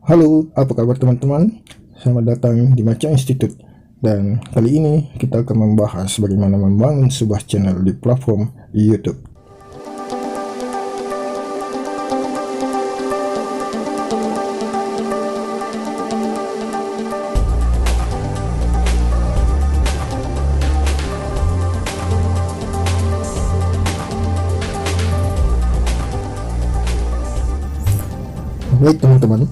Halo, apa kabar teman-teman? Selamat datang di Maca Institute. Dan kali ini kita akan membahas bagaimana membangun sebuah channel di platform YouTube. Baik teman-teman,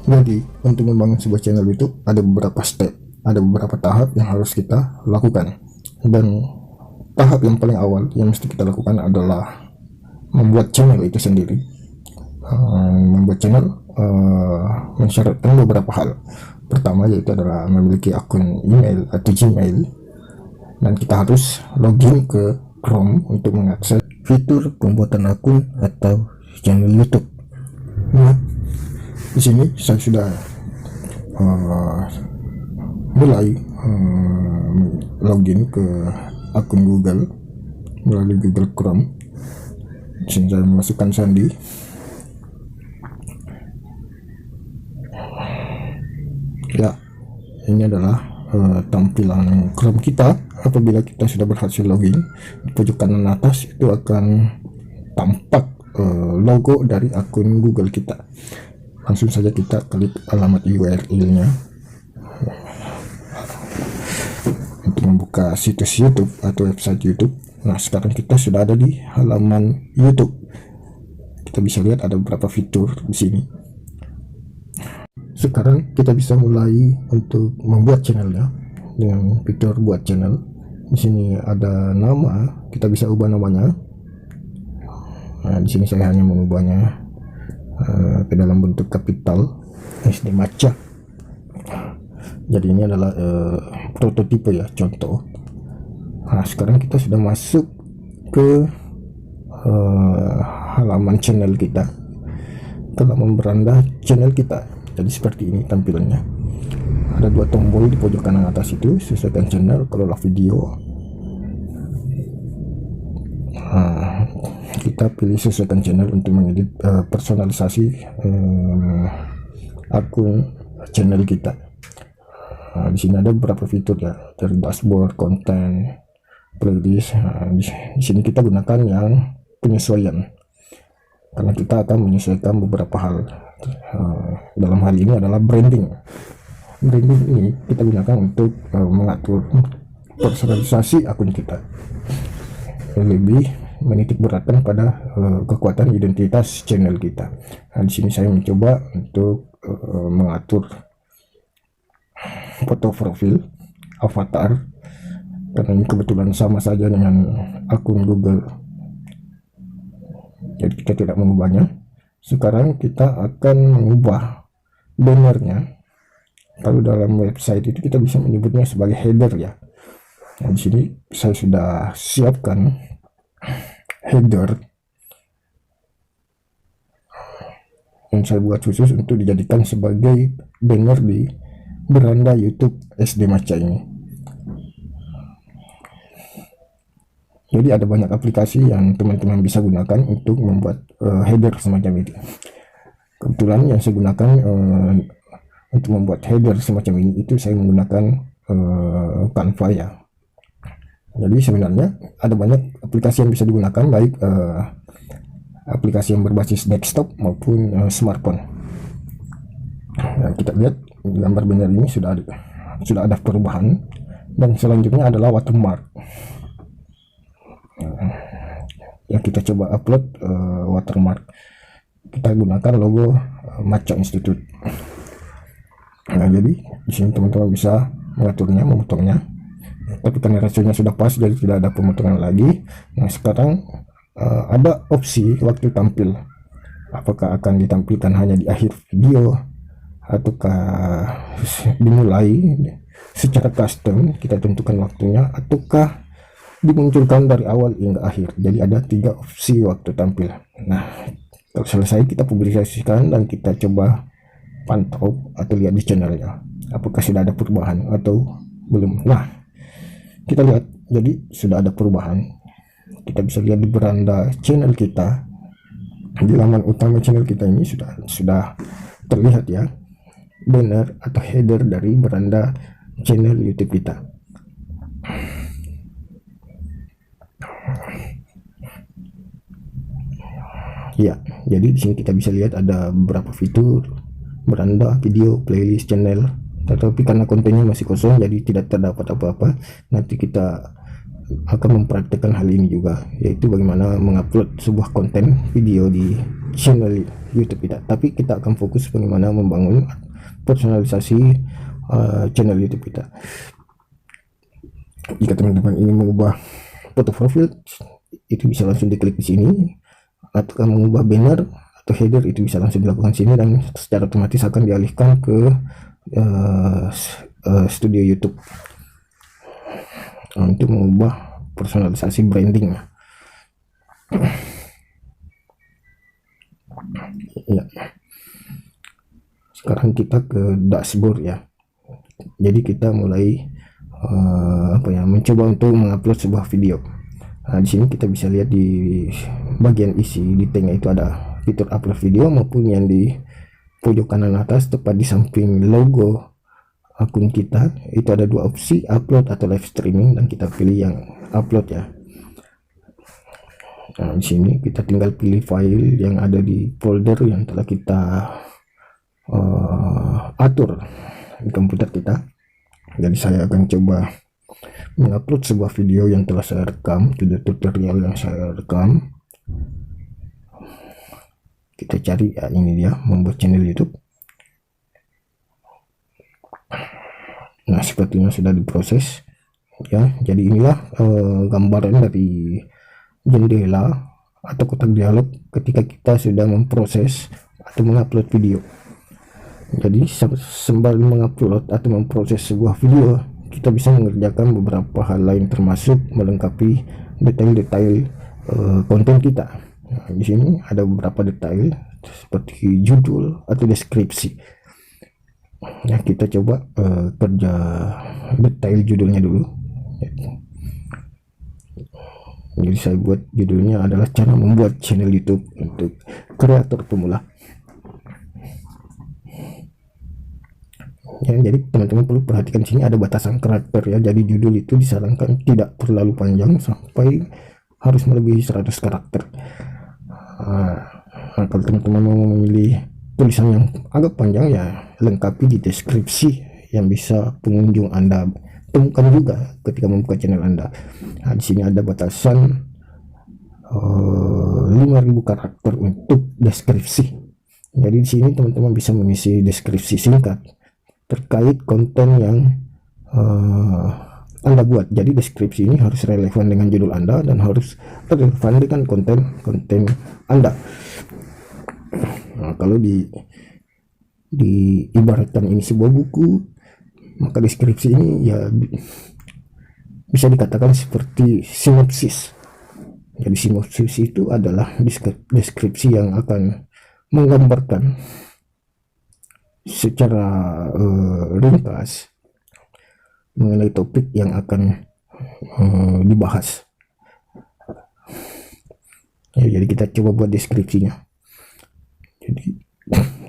jadi untuk membangun sebuah channel YouTube ada beberapa step, ada beberapa tahap yang harus kita lakukan. Dan tahap yang paling awal yang mesti kita lakukan adalah membuat channel itu sendiri. Membuat channel mensyaratkan beberapa hal. Pertama yaitu adalah memiliki akun email atau Gmail, dan kita harus login ke Chrome untuk mengakses fitur pembuatan akun atau channel YouTube. Nah, di sini saya sudah mulai login ke akun Google melalui Google Chrome. Di sini saya memasukkan sandi. Ya, ini adalah tampilan Chrome kita. Apabila kita sudah berhasil login, di pojok kanan atas itu akan tampak logo dari akun Google kita. Langsung saja kita klik alamat URL-nya untuk membuka situs YouTube atau website YouTube. Nah, sekarang kita sudah ada di halaman YouTube. Kita bisa lihat ada beberapa fitur di sini. Sekarang kita bisa mulai untuk membuat channelnya dengan fitur buat channel. Di sini ada nama, kita bisa ubah namanya. Nah, di sini saya hanya mengubahnya ke dalam bentuk kapital SD Maca. Jadi ini adalah prototipe ya, contoh. Nah, sekarang kita sudah masuk ke halaman channel kita, ke halaman beranda channel kita. Jadi seperti ini tampilannya. Ada dua tombol di pojok kanan atas itu, sesuaikan channel, kelola video. Nah, kita pilih sesuaikan channel untuk mengedit personalisasi akun channel kita. Nah, di sini ada beberapa fitur ya, dari dashboard, konten, playlist. Nah, di sini kita gunakan yang penyesuaian, karena kita akan menyesuaikan beberapa hal. Dalam hal ini adalah branding. Branding ini kita gunakan untuk mengatur personalisasi akun kita, lebih menitik beratkan pada kekuatan identitas channel kita. Nah, di sini saya mencoba untuk mengatur foto profil, avatar, karena ini kebetulan sama saja dengan akun Google. Jadi kita tidak mengubahnya. Sekarang kita akan mengubah bannernya. Kalau dalam website itu kita bisa menyebutnya sebagai header ya. Nah, di sini saya sudah siapkan header yang saya buat khusus untuk dijadikan sebagai banner di beranda YouTube SD Maca ini. Jadi ada banyak aplikasi yang teman-teman bisa gunakan untuk membuat header semacam ini. Kebetulan yang saya gunakan untuk membuat header semacam ini itu saya menggunakan Canva ya. Jadi sebenarnya ada banyak aplikasi yang bisa digunakan, baik aplikasi yang berbasis desktop maupun smartphone. Nah, kita lihat gambar banner ini sudah ada perubahan, dan selanjutnya adalah watermark. Yang kita coba upload watermark, kita gunakan logo Maca Institute. Nah, jadi di sini teman-teman bisa mengaturnya, memotongnya. Tapi karena rasionya sudah pas, jadi tidak ada pemotongan lagi. Nah, sekarang ada opsi waktu tampil. Apakah akan ditampilkan hanya di akhir video, ataukah dimulai secara custom, kita tentukan waktunya, ataukah dimunculkan dari awal hingga akhir. Jadi ada 3 opsi waktu tampil. Nah, kalau selesai kita publikasikan dan kita coba pantau atau lihat di channelnya, apakah sudah ada perubahan atau belum. Nah, kita lihat, jadi sudah ada perubahan. Kita bisa lihat di beranda channel kita, di laman utama channel kita ini sudah terlihat ya banner atau header dari beranda channel YouTube kita. Ya, jadi di sini kita bisa lihat ada beberapa fitur beranda, video, playlist, channel. Tetapi karena kontennya masih kosong, jadi tidak terdapat apa-apa. Nanti kita akan mempraktekkan hal ini juga, yaitu bagaimana mengupload sebuah konten video di channel YouTube kita. Tapi kita akan fokus bagaimana membangun personalisasi channel YouTube kita. Jika teman-teman ingin mengubah foto profil, itu bisa langsung diklik di sini, atau mengubah banner atau header itu bisa langsung dilakukan sini, dan secara otomatis akan dialihkan ke studio YouTube untuk mengubah personalisasi branding. Ya. Sekarang kita ke dashboard ya. Jadi kita mulai mencoba untuk mengupload sebuah video. Nah, di sini kita bisa lihat di bagian isi di tengah itu ada fitur upload video, maupun yang di pojok kanan atas tepat di samping logo akun kita itu ada dua opsi, upload atau live streaming, dan kita pilih yang upload ya. Nah, di sini kita tinggal pilih file yang ada di folder yang telah kita atur di komputer kita. Jadi saya akan coba mengupload sebuah video yang telah saya rekam, tutorial yang saya rekam. Kita cari ya, ini dia, membuat channel YouTube. Nah, sepertinya sudah diproses ya. Jadi inilah gambaran dari jendela atau kotak dialog ketika kita sudah memproses atau mengupload video. Jadi sembari mengupload atau memproses sebuah video, kita bisa mengerjakan beberapa hal lain, termasuk melengkapi detail-detail konten kita. Nah, di sini ada beberapa detail seperti judul atau deskripsi. Nah, kita coba kerja detail judulnya dulu. Jadi saya buat judulnya adalah cara membuat channel YouTube untuk kreator pemula. Ya, jadi teman-teman perlu perhatikan sini ada batasan karakter ya. Jadi judul itu disarankan tidak terlalu panjang sampai harus melebihi 100 karakter. Nah, kalau teman-teman mau memilih tulisan yang agak panjang ya, lengkapi di deskripsi yang bisa pengunjung Anda temukan juga ketika membuka channel Anda. Nah, di sini ada batasan 5.000 karakter untuk deskripsi. Jadi di sini teman-teman bisa mengisi deskripsi singkat terkait konten yang Anda buat. Jadi deskripsi ini harus relevan dengan judul Anda dan harus relevan dengan konten Anda. Nah, kalau diibaratkan ini sebuah buku, maka deskripsi ini ya bisa dikatakan seperti sinopsis. Jadi sinopsis itu adalah deskripsi yang akan menggambarkan secara ringkas mengenai topik yang akan dibahas. Ya, jadi kita coba buat deskripsinya. Jadi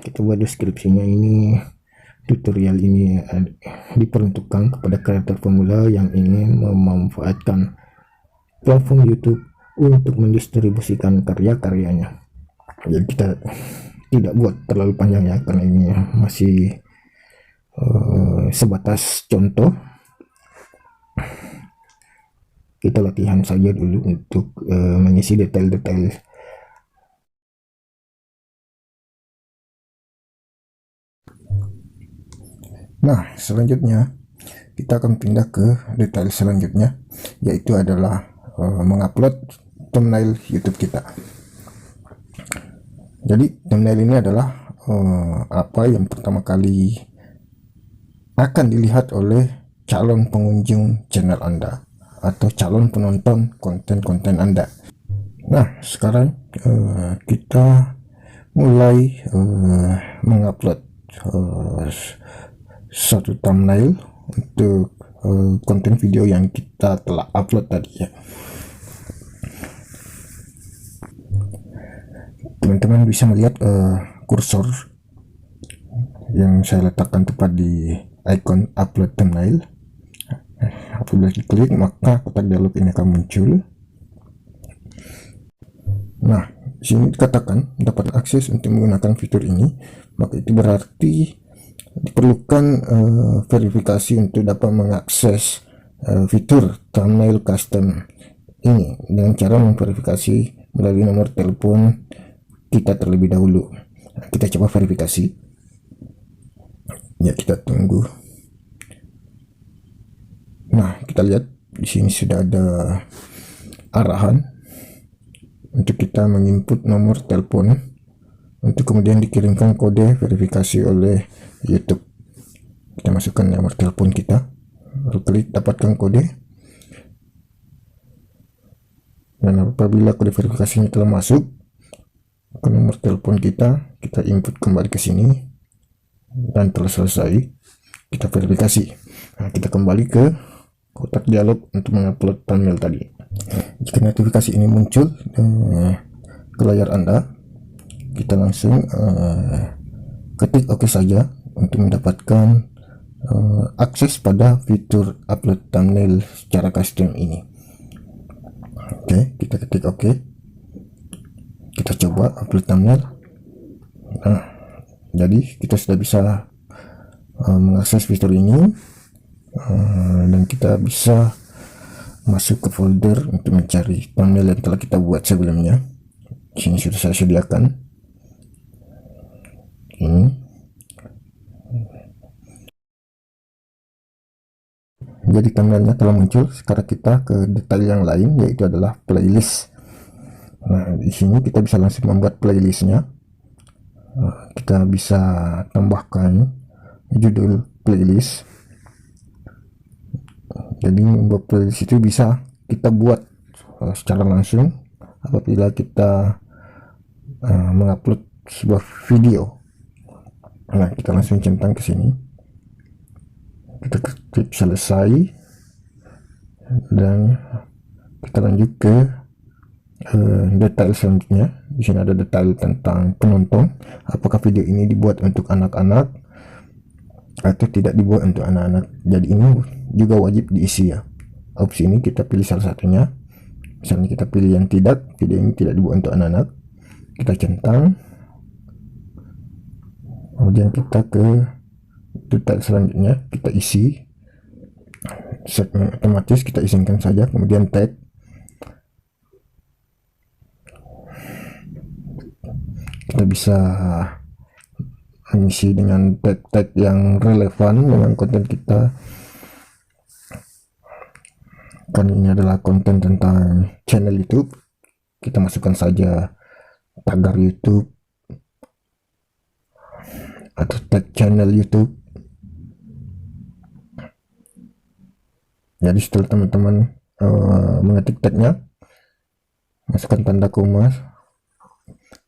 kita buat deskripsinya ini, tutorial ini diperuntukkan kepada kreator pemula yang ingin memanfaatkan platform YouTube untuk mendistribusikan karya-karyanya. Jadi kita tidak buat terlalu panjang ya, karena ini masih sebatas contoh. Kita latihan saja dulu untuk mengisi detail-detail. Nah, selanjutnya kita akan pindah ke detail selanjutnya, yaitu adalah mengupload thumbnail YouTube kita. Jadi thumbnail ini adalah apa yang pertama kali akan dilihat oleh calon pengunjung channel Anda atau calon penonton konten-konten Anda. Nah, sekarang kita mulai mengupload satu thumbnail untuk konten video yang kita telah upload tadi ya. Teman-teman bisa melihat kursor yang saya letakkan tepat di icon upload thumbnail. Apabila diklik maka kotak dialog ini akan muncul. Nah, di sini dikatakan dapat akses untuk menggunakan fitur ini, maka itu berarti diperlukan verifikasi untuk dapat mengakses fitur thumbnail custom ini dengan cara memverifikasi melalui nomor telepon kita terlebih dahulu. Nah, kita coba verifikasi. Ya, kita tunggu. Nah, kita lihat di sini sudah ada arahan untuk kita menginput nomor telepon untuk kemudian dikirimkan kode verifikasi oleh YouTube. Kita masukkan nomor telepon kita, baru klik dapatkan kode, dan apabila kode verifikasinya telah masuk ke nomor telepon kita, kita input kembali ke sini dan telah selesai kita verifikasi. Nah, kita kembali ke kotak dialog untuk mengupload thumbnail tadi. Jika notifikasi ini muncul ke layar Anda, kita langsung ketik OK saja untuk mendapatkan akses pada fitur upload thumbnail secara custom ini. Oke, kita ketik OK. Kita coba upload thumbnail. Nah, jadi kita sudah bisa mengakses fitur ini, dan kita bisa masuk ke folder untuk mencari thumbnail yang telah kita buat sebelumnya. Di sini sudah saya sediakan ini. Jadi thumbnailnya telah muncul. Sekarang kita ke detail yang lain, yaitu adalah playlist. Nah, di sini kita bisa langsung membuat playlistnya. Kita bisa tambahkan judul playlist. Jadi membuat playlist itu bisa kita buat secara langsung apabila kita mengupload sebuah video. Nah, kita langsung centang ke sini, kita klik selesai, dan kita lanjut ke detail selanjutnya. Di sini ada detail tentang penonton, apakah video ini dibuat untuk anak-anak atau tidak dibuat untuk anak-anak. Jadi ini juga wajib diisi ya. Opsi ini kita pilih salah satunya. Misalnya kita pilih yang tidak, video ini tidak dibuat untuk anak-anak, kita centang, kemudian kita ke detail selanjutnya, kita isi segmen otomatis, kita izinkan saja, kemudian tag. Kita bisa mengisi dengan tag-tag yang relevan dengan konten kita. Kan ini adalah konten tentang channel YouTube, kita masukkan saja tagar YouTube atau tag channel YouTube. Jadi setelah teman-teman mengetik tagnya, masukkan tanda koma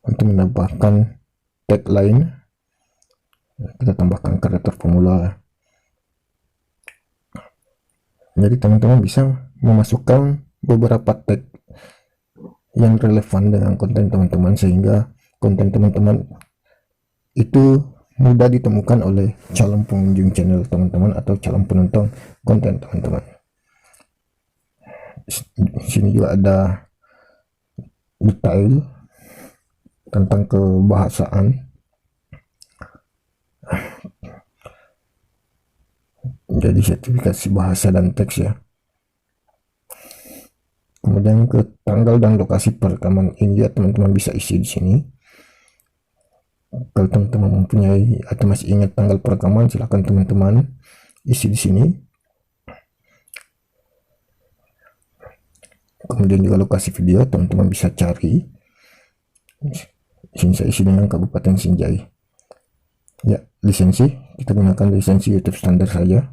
untuk menambahkan tag lain. Kita tambahkan kreator pemula. Jadi teman-teman bisa memasukkan beberapa tag yang relevan dengan konten teman-teman, sehingga konten teman-teman itu mudah ditemukan oleh calon pengunjung channel teman-teman atau calon penonton konten teman-teman. Di sini juga ada detail tentang kebahasaan. Jadi sertifikasi bahasa dan teks ya. Kemudian ke tanggal dan lokasi perekaman ini ya, teman-teman bisa isi di sini. Kalau teman-teman mempunyai atau masih ingat tanggal perekaman, silahkan teman-teman isi di sini. Kemudian juga lokasi video, teman-teman bisa cari. Di sini saya isi dengan Kabupaten Sinjai. Ya, lisensi kita gunakan lisensi YouTube standar saja.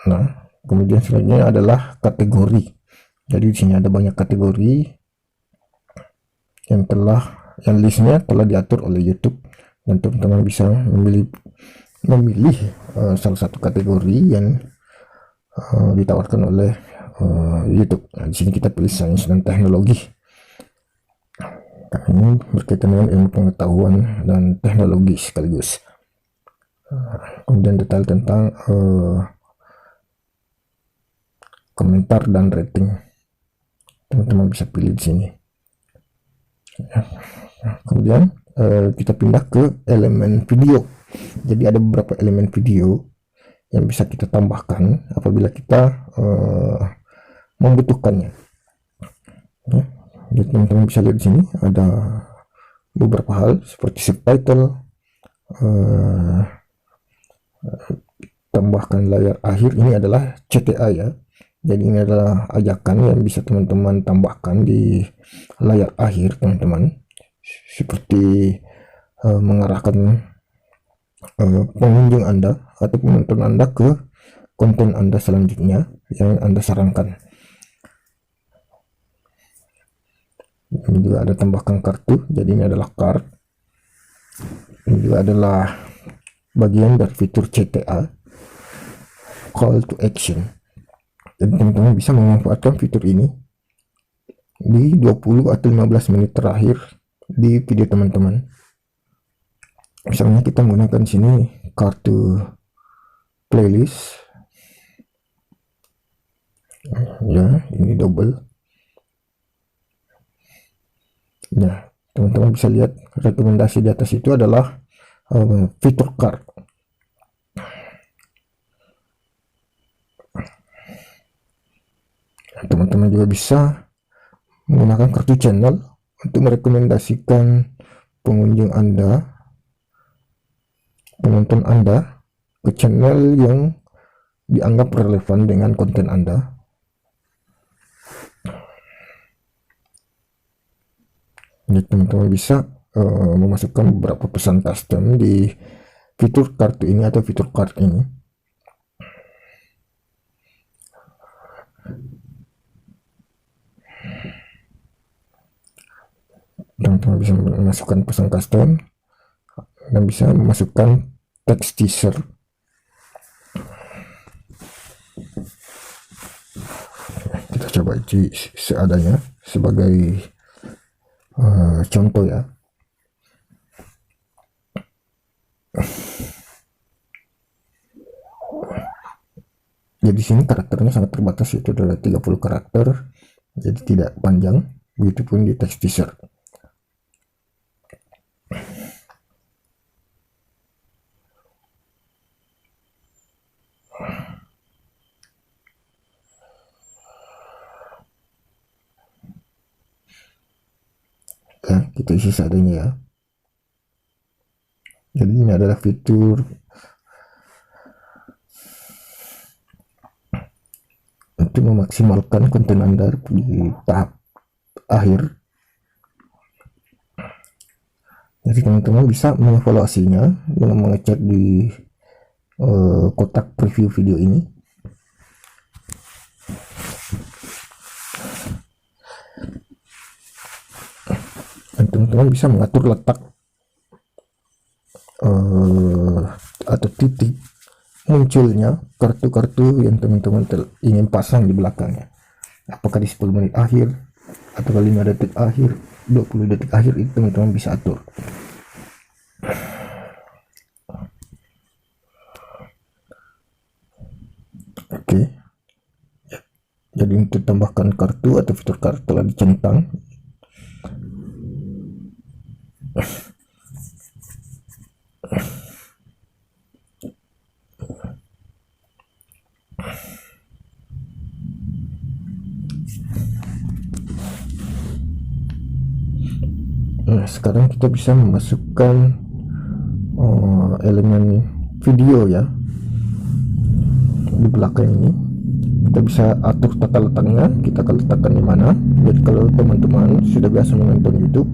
Nah, kemudian selanjutnya adalah kategori. Jadi di sini ada banyak kategori yang listnya telah diatur oleh YouTube, dan teman-teman bisa memilih salah satu kategori yang ditawarkan oleh YouTube. Nah, di sini kita pilih sains dan teknologi. Nah, ini berkaitan dengan ilmu pengetahuan dan teknologi sekaligus. Kemudian detail tentang komentar dan rating, teman-teman bisa pilih di sini. Kemudian kita pindah ke elemen video. Jadi ada beberapa elemen video yang bisa kita tambahkan apabila kita membutuhkannya. Jadi teman-teman bisa lihat di sini ada beberapa hal seperti subtitle, tambahkan layar akhir. Ini adalah CTA ya. Jadi ini adalah ajakan yang bisa teman-teman tambahkan di layar akhir teman-teman, seperti mengarahkan pengunjung Anda atau penonton Anda ke konten Anda selanjutnya yang Anda sarankan. Ini juga ada tambahkan kartu, jadi ini adalah card. Ini juga adalah bagian dari fitur CTA, call to action. Jadi teman-teman bisa memanfaatkan fitur ini di 20 atau 15 menit terakhir di video teman-teman. Misalnya kita menggunakan sini kartu playlist ya, ini double. Nah, teman-teman bisa lihat rekomendasi di atas itu adalah fitur card. Teman-teman juga bisa menggunakan kartu channel untuk merekomendasikan pengunjung Anda, penonton Anda ke channel yang dianggap relevan dengan konten Anda. Jadi teman-teman bisa memasukkan beberapa pesan custom di fitur kartu ini atau fitur card ini. Teman-teman bisa memasukkan pesan custom dan bisa memasukkan text teaser. Kita coba isi seadanya sebagai contoh ya. Jadi sini karakternya sangat terbatas, itu adalah 30 karakter, jadi tidak panjang. Begitupun di text teaser. Ya, kita isi seadanya ya. Jadi ini adalah fitur untuk memaksimalkan konten Anda di tahap akhir. Jadi teman-teman bisa mengevaluasinya dengan mengecek di kotak preview video ini. Dan teman-teman bisa mengatur letak atau titik munculnya kartu-kartu yang teman-teman ingin pasang di belakangnya. Apakah di 10 menit akhir atau 5 detik akhir, 20 detik akhir, itu teman-teman bisa atur. Oke. Jadi untuk tambahkan kartu atau fitur kartu telah dicentang. Nah, sekarang kita bisa memasukkan elemen video ya di belakang ini. Kita bisa atur tata letaknya, kita akan letakkan di mana. Jadi kalau teman-teman sudah biasa menonton YouTube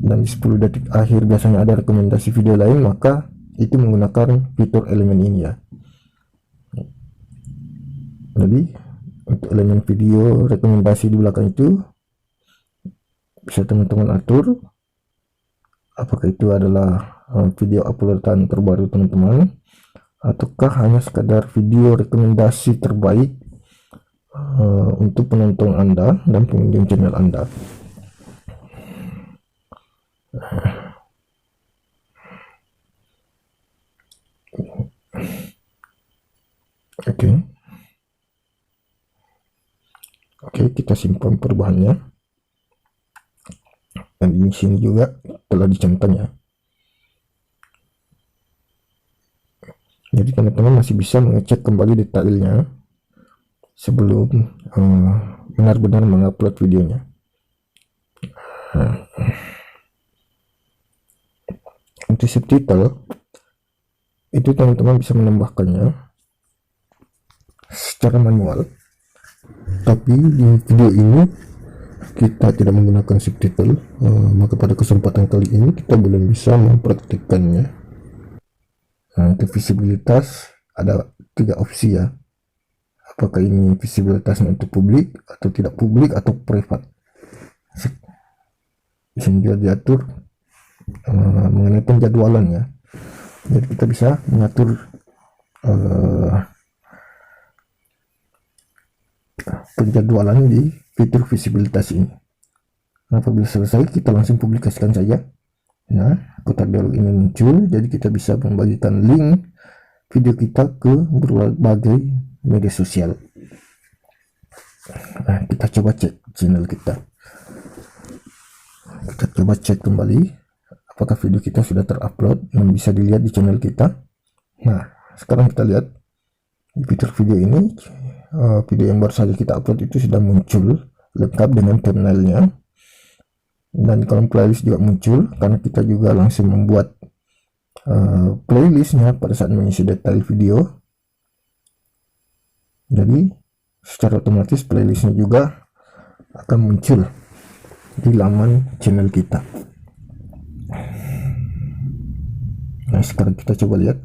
dan di 10 detik akhir biasanya ada rekomendasi video lain, maka itu menggunakan fitur elemen ini ya. Jadi untuk elemen video rekomendasi di belakang itu bisa teman-teman atur apakah itu adalah video uploadan terbaru teman-teman, ataukah hanya sekadar video rekomendasi terbaik untuk penonton Anda dan pengunjung channel Anda. Oke. Oke, kita simpan perubahannya. Dan di sini juga telah dicentan ya. Jadi teman-teman masih bisa mengecek kembali detailnya sebelum benar-benar mengupload videonya. Untuk subtitle itu teman-teman bisa menambahkannya secara manual, tapi di video ini kita tidak menggunakan subtitle, maka pada kesempatan kali ini kita belum bisa mempraktikkannya. Nah, untuk visibilitas ada 3 opsi ya, apakah ini visibilitasnya untuk publik atau tidak publik atau privat. Di sini juga diatur mengenai penjadwalan ya, jadi kita bisa mengatur penjadwalan di fitur visibilitas ini. Apabila selesai kita langsung publikasikan saja. Nah, kotak dialog ini muncul, jadi kita bisa membagikan link video kita ke berbagai media sosial. Nah, kita coba cek channel kita. Kita coba cek kembali apakah video kita sudah terupload yang bisa dilihat di channel kita. Nah, sekarang kita lihat di fitur video ini, video yang baru saja kita upload itu sudah muncul lengkap dengan thumbnailnya, dan kolom playlist juga muncul karena kita juga langsung membuat playlistnya pada saat mengisi detail video. Jadi secara otomatis playlistnya juga akan muncul di laman channel kita. Nah, sekarang kita coba lihat.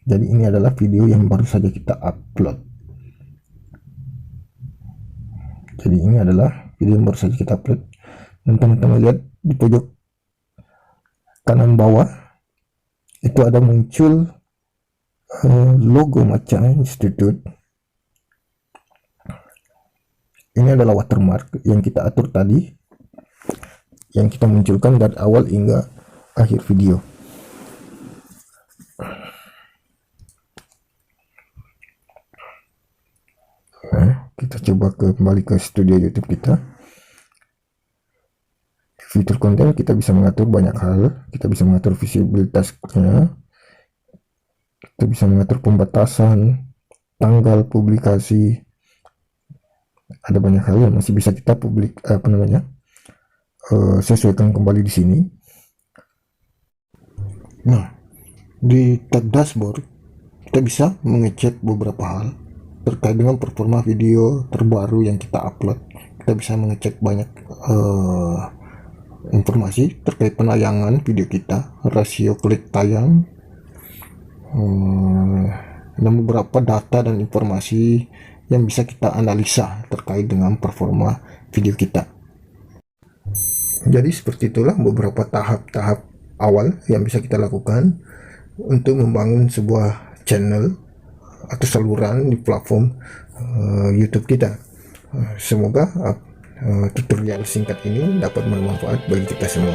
Jadi ini adalah video yang baru saja kita upload. Jadi ini adalah video yang baru saja kita upload, dan teman-teman lihat di pojok kanan bawah itu ada muncul logo Maca Institute. Ini adalah watermark yang kita atur tadi, yang kita munculkan dari awal hingga akhir video. Nah, kita coba kembali ke studio YouTube kita. Fitur konten kita bisa mengatur banyak hal. Kita bisa mengatur visibilitasnya, kita bisa mengatur pembatasan, tanggal publikasi. Ada banyak hal yang masih bisa kita sesuaikan kembali di sini. Nah, di tab dashboard kita bisa mengecek beberapa hal terkait dengan performa video terbaru yang kita upload. Kita bisa mengecek banyak informasi terkait penayangan video kita, rasio klik tayang, dan beberapa data dan informasi yang bisa kita analisa terkait dengan performa video kita. Jadi seperti itulah beberapa tahap-tahap awal yang bisa kita lakukan untuk membangun sebuah channel atau saluran di platform YouTube kita. Semoga tutorial singkat ini dapat bermanfaat bagi kita semua.